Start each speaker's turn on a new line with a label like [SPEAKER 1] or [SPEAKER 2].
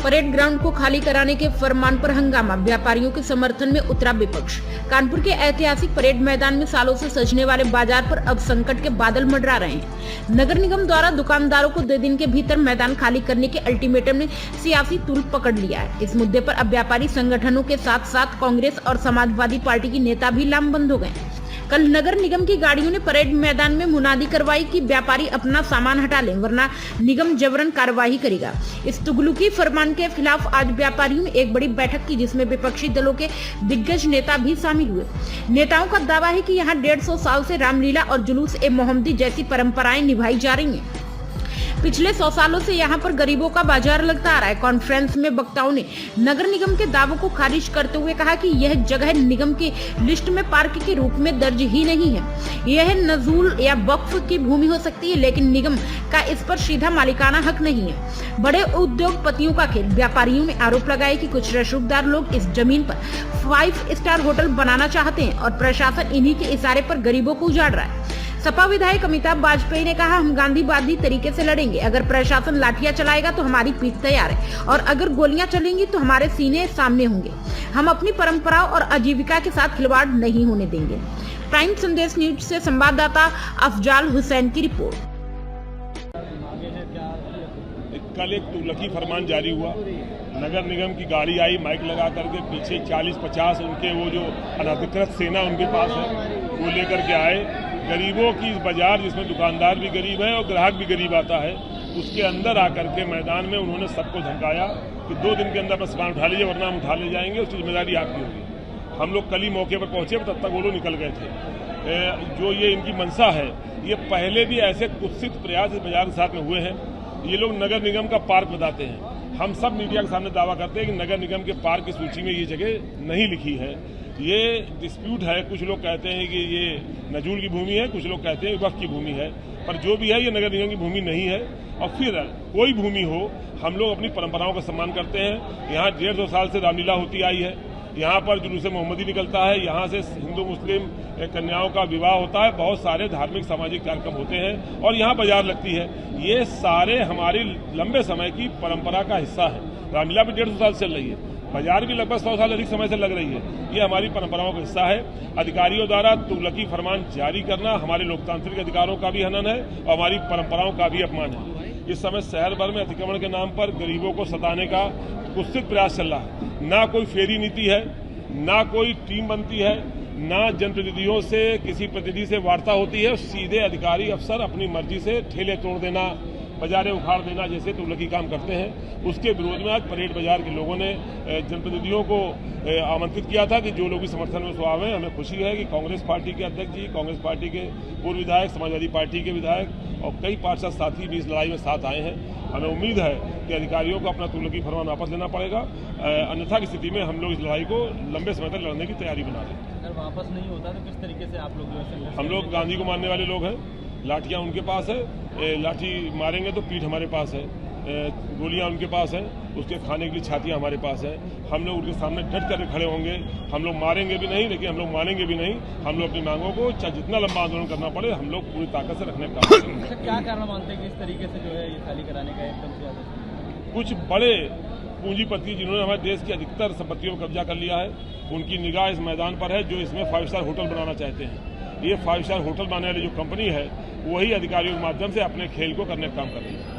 [SPEAKER 1] Parade ground को खाली कराने के फरमान पर हंगामा, व्यापारियों के समर्थन में उतरा विपक्ष। कानपुर के ऐतिहासिक परेड मैदान में सालों से सजने वाले बाजार पर अब संकट के बादल मंडरा रहे हैं। नगर निगम द्वारा दुकानदारों को 2 दिन के भीतर मैदान खाली करने के अल्टीमेटम ने सियासी तूल पकड़ लिया है। इस मुद्दे पर अब व्यापारी संगठनों के साथ साथ कांग्रेस और समाजवादी पार्टी के नेता भी लामबंद हो गए। कल नगर निगम की गाड़ियों ने परेड मैदान में मुनादी करवाई कि व्यापारी अपना सामान हटा लें, वरना निगम जबरन कार्रवाई करेगा। इस तुगलकी फरमान के खिलाफ आज व्यापारियों ने एक बड़ी बैठक की, जिसमें विपक्षी दलों के दिग्गज नेता भी शामिल हुए। नेताओं का दावा है कि यहाँ 150 साल से रामलीला और जुलूस ए मोहम्मदी जैसी परंपराएं निभाई जा रही हैं। पिछले 100 सालों से यहाँ पर गरीबों का बाजार लगता आ रहा है। कॉन्फ्रेंस में वक्ताओं ने नगर निगम के दावों को खारिज करते हुए कहा कि यह जगह निगम की लिस्ट में पार्क के रूप में दर्ज ही नहीं है। यह नजूल या वक्फ की भूमि हो सकती है, लेकिन निगम का इस पर सीधा मालिकाना हक नहीं है। बड़े उद्योगपतियों का खेल। व्यापारियों ने आरोप लगाया कि कुछ रसूखदार लोग इस जमीन पर 5 स्टार होटल बनाना चाहते हैं और प्रशासन इन्हीं के इशारे पर गरीबों को उजाड़ रहा है। सपा विधायक अमिताभ वाजपेयी ने कहा, हम गांधीवादी तरीके से लड़ेंगे। अगर प्रशासन लाठियां चलाएगा तो हमारी पीठ तैयार है, और अगर गोलियां चलेंगी तो हमारे सीने सामने होंगे। हम अपनी परंपराओं और आजीविका के साथ खिलवाड़ नहीं होने देंगे। प्राइम संदेश न्यूज से संवाददाता अफजाल हुसैन की रिपोर्ट।
[SPEAKER 2] कल एक तुगलकी फरमान जारी हुआ। नगर निगम की गाड़ी आई, माइक लगा करके पीछे 40-50 उनके वो जो अनधिकृत सेना उनके पास है वो लेकर के आए। गरीबों की इस बाजार, जिसमें दुकानदार भी गरीब है और ग्राहक भी गरीब आता है, उसके अंदर आकर के मैदान में उन्होंने सबको धमकाया कि 2 दिन के अंदर अपना सामान उठा लीजिए, वरना हम उठा ले जाएंगे, उसकी जिम्मेदारी आपकी होगी। हम लोग कल ही मौके पर पहुंचे, तब तक वो लोग निकल गए थे। जो ये इनकी मंशा है, ये पहले भी ऐसे कुत्सित प्रयास इस बाजार के साथ में हुए हैं। ये लोग नगर निगम का पार्क बताते हैं। हम सब मीडिया के सामने दावा करते हैं कि नगर निगम के पार्क की सूची में ये जगह नहीं लिखी है। ये डिस्प्यूट है। कुछ लोग कहते हैं कि ये नजूल की भूमि है, कुछ लोग कहते हैं वक्फ की भूमि है, पर जो भी है ये नगर निगम की भूमि नहीं है। और फिर कोई भूमि हो, हम लोग अपनी परंपराओं का सम्मान करते हैं। यहाँ 150 साल से रामलीला होती आई है। यहाँ पर जुलूस ए मोहम्मदी निकलता है, यहाँ से हिंदू मुस्लिम कन्याओं का विवाह होता है, बहुत सारे धार्मिक सामाजिक कार्यक्रम होते हैं और यहाँ बाजार लगती है। ये सारे हमारी लंबे समय की परंपरा का हिस्सा है। रामलीला भी 150 साल चल रही है, बाजार भी लगभग 100 साल अधिक समय से लग रही है। ये हमारी परंपराओं का हिस्सा है। अधिकारियों द्वारा तुगलकी फरमान जारी करना हमारे लोकतांत्रिक अधिकारों का भी हनन है और हमारी परंपराओं का भी अपमान है। इस समय शहर भर में अतिक्रमण के नाम पर गरीबों को सताने का कुत्सित प्रयास चल रहा है। ना कोई फेरी नीति है, ना कोई टीम बनती है, ना जनप्रतिनिधियों से किसी प्रतिनिधि से वार्ता होती है। सीधे अधिकारी अफसर अपनी मर्जी से ठेले तोड़ देना, बाजारें उखाड़ देना जैसे तुगलकी काम करते हैं। उसके विरोध में आज परेड बाजार के लोगों ने जनप्रतिनिधियों को आमंत्रित किया था कि जो लोग इस समर्थन में स्वाभाव है। हमें खुशी है कि कांग्रेस पार्टी के अध्यक्ष जी, कांग्रेस पार्टी के पूर्व विधायक, समाजवादी पार्टी के विधायक और कई पार्षद साथी भी इस लड़ाई में साथ आए हैं। हमें उम्मीद है कि अधिकारियों को अपना तुगलकी फरमान वापस लेना पड़ेगा, अन्यथा की स्थिति में हम लोग इस लड़ाई को लंबे समय तक लड़ने की तैयारी बना रहे हैं।
[SPEAKER 3] अगर वापस नहीं होता तो किस तरीके से आप लोग?
[SPEAKER 2] हम लोग गांधी को मानने वाले लोग हैं। लाठियां उनके पास है, लाठी मारेंगे तो पीठ हमारे पास है, गोलियां उनके पास हैं, उसके खाने के लिए छातियां हमारे पास है। हम लोग उनके सामने डट कर खड़े होंगे। हम लोग मारेंगे भी नहीं, लेकिन हम लोग मानेंगे भी नहीं। हम लोग अपनी मांगों को चाहे जितना लंबा आंदोलन करना पड़े, हम लोग पूरी ताकत से रखने का काम करेंगे।
[SPEAKER 3] क्या कारण मानते हैं कि इस तरीके से जो है ये खाली कराने का एकदम से?
[SPEAKER 2] कुछ बड़े पूंजीपति जिन्होंने हमारे देश की अधिकतर संपत्तियों पर कब्जा कर लिया है, उनकी निगाह इस मैदान पर है, जो इसमें 5 स्टार होटल बनाना चाहते हैं। ये 5 स्टार होटल बनाने वाली जो कंपनी है, वही अधिकारियों के माध्यम से अपने खेल को करने का काम कर रही है।